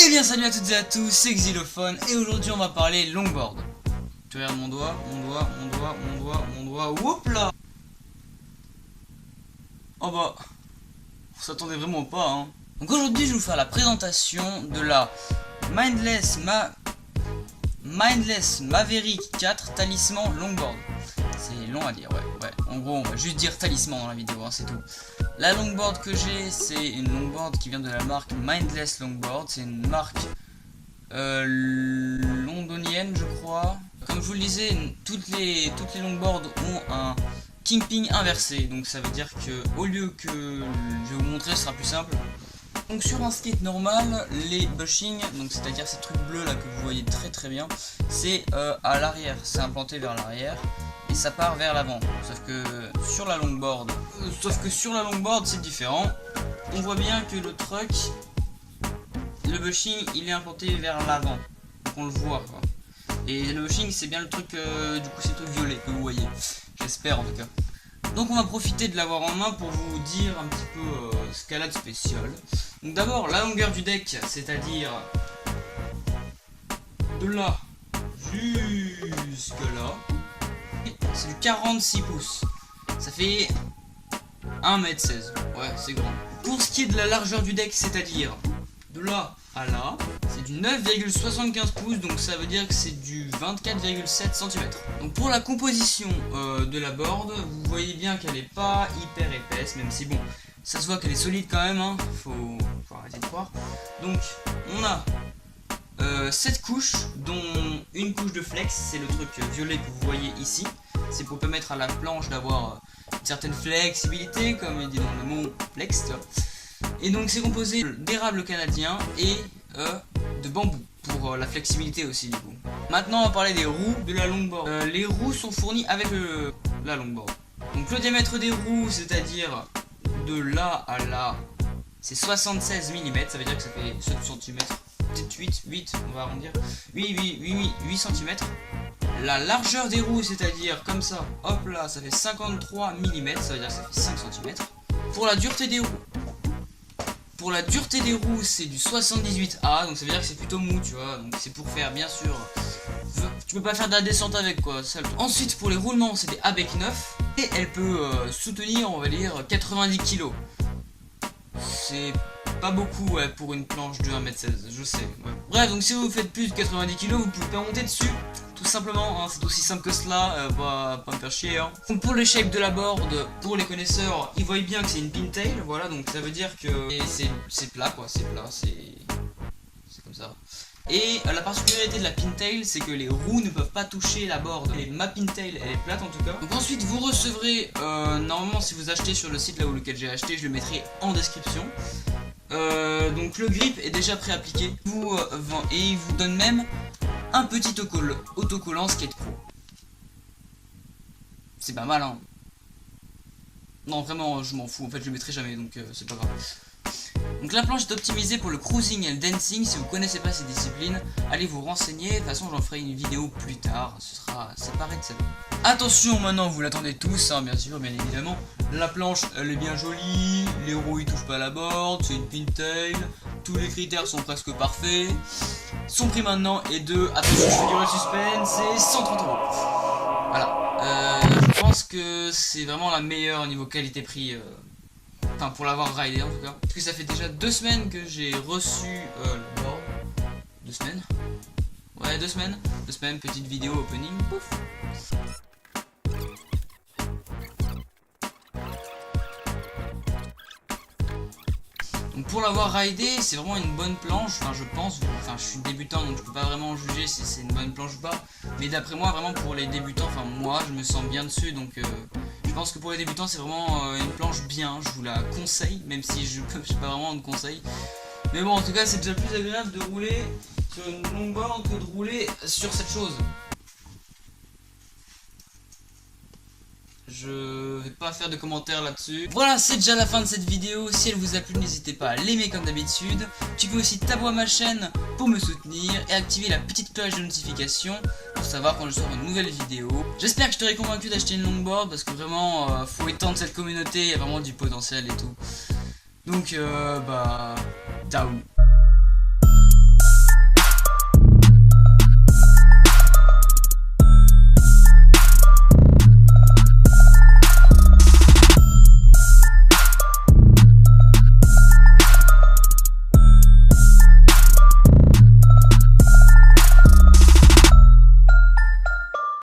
Eh bien salut à toutes et à tous, c'est Xylophone et aujourd'hui on va parler longboard. Tu regardes mon doigt, whoop là. Oh bah, on s'attendait vraiment pas hein. Donc aujourd'hui je vais vous faire la présentation de la Mindless Maverick 4 Talisman Longboard. C'est long à dire, ouais. En gros on va juste dire talisman dans la vidéo, hein, c'est tout. La longboard que j'ai, c'est une longboard qui vient de la marque Mindless Longboard. C'est une marque londonienne, je crois. Comme je vous le disais, toutes les longboards ont un kingpin inversé. Donc ça veut dire que au lieu que je vais vous montrer, ce sera plus simple. Donc sur un skate normal, les bushings, donc c'est-à-dire ces trucs bleus là que vous voyez très bien, c'est à l'arrière, c'est implanté vers l'arrière. Et ça part vers l'avant, sauf que sur la longboard c'est différent. On voit bien que le truck, le bushing il est implanté vers l'avant, donc on le voit quoi. Et le bushing c'est bien le truc, du coup c'est le truc violet que vous voyez, j'espère en tout cas. Donc on va profiter de l'avoir en main pour vous dire un petit peu ce qu'elle a de spécial. Donc d'abord la longueur du deck, c'est-à-dire de là jusque là. C'est du 46 pouces. Ça fait 1m16. Ouais, c'est grand. Pour ce qui est de la largeur du deck, c'est-à-dire de là à là, c'est du 9,75 pouces. Donc ça veut dire que c'est du 24,7 cm. Donc pour la composition de la board, vous voyez bien qu'elle n'est pas hyper épaisse, même si bon, ça se voit qu'elle est solide quand même, hein. Faut arrêter de croire. Donc on a 7 couches, dont une couche de flex, c'est le truc violet que vous voyez ici. C'est pour permettre à la planche d'avoir une certaine flexibilité, comme il dit dans le mot flex. Et donc c'est composé d'érable canadien et de bambou, pour la flexibilité aussi du coup. Maintenant on va parler des roues de la longboard. Les roues sont fournies avec la longboard. Donc le diamètre des roues, c'est-à-dire de là à là, c'est 76 mm, ça veut dire que ça fait 7 cm. Peut-être 8, on va arrondir. 8 cm. La largeur des roues, c'est-à-dire comme ça, hop là, ça fait 53 mm, ça veut dire que ça fait 5 cm. Pour la dureté des roues, c'est du 78A, donc ça veut dire que c'est plutôt mou, tu vois. Donc c'est pour faire, bien sûr, tu peux pas faire de la descente avec quoi. Ensuite, pour les roulements, c'est des ABEC 9 et elle peut soutenir, on va dire, 90 kg. C'est pas beaucoup ouais, pour une planche de 1m16, je sais. Ouais. Bref, donc si vous faites plus de 90 kg, vous pouvez pas monter dessus. Tout simplement, hein, c'est aussi simple que cela, pas me faire chier. Hein. Donc pour le shape de la board, pour les connaisseurs, ils voient bien que c'est une pintail, voilà, donc ça veut dire que c'est plat quoi, c'est plat, c'est comme ça. Et la particularité de la pintail, c'est que les roues ne peuvent pas toucher la board. Et ma pintail, elle est plate en tout cas. Donc ensuite, vous recevrez, normalement si vous achetez sur le site là où lequel j'ai acheté, je le mettrai en description. Donc le grip est déjà pré-appliqué et il vous donne même un petit autocollant Skate Pro. C'est pas mal hein. Non vraiment je m'en fous, en fait je le mettrai jamais donc c'est pas grave. Donc la planche est optimisée pour le cruising et le dancing. Si vous connaissez pas ces disciplines, allez vous renseigner. De toute façon j'en ferai une vidéo plus tard, ce sera séparé de ça. Attention maintenant, vous l'attendez tous hein, bien sûr, bien évidemment. La planche elle est bien jolie, les roues ils touchent pas à la board, c'est une pintail, tous les critères sont presque parfaits. Son prix maintenant est de, attention je fais du suspense, c'est 130 €. Voilà, je pense que c'est vraiment la meilleure au niveau qualité-prix. Enfin pour l'avoir ridé en tout cas. Parce que ça fait déjà 2 semaines que j'ai reçu le board. 2 semaines. Ouais 2 semaines. 2 semaines, petite vidéo opening. Pouf. Donc pour l'avoir ridé, c'est vraiment une bonne planche, enfin je pense, enfin je suis débutant donc je peux pas vraiment juger si c'est une bonne planche ou pas. Mais d'après moi vraiment pour les débutants, enfin moi je me sens bien dessus donc je pense que pour les débutants c'est vraiment une planche bien, je vous la conseille, même si je sais pas vraiment de conseil. Mais bon en tout cas c'est déjà plus agréable de rouler sur une longboard que de rouler sur cette chose. Je vais pas faire de commentaires là-dessus. Voilà, c'est déjà la fin de cette vidéo. Si elle vous a plu, n'hésitez pas à l'aimer comme d'habitude. Tu peux aussi t'abonner à ma chaîne pour me soutenir et activer la petite cloche de notification pour savoir quand je sors une nouvelle vidéo. J'espère que je t'aurai convaincu d'acheter une longboard parce que vraiment, faut étendre cette communauté, il y a vraiment du potentiel et tout. Donc, ciao.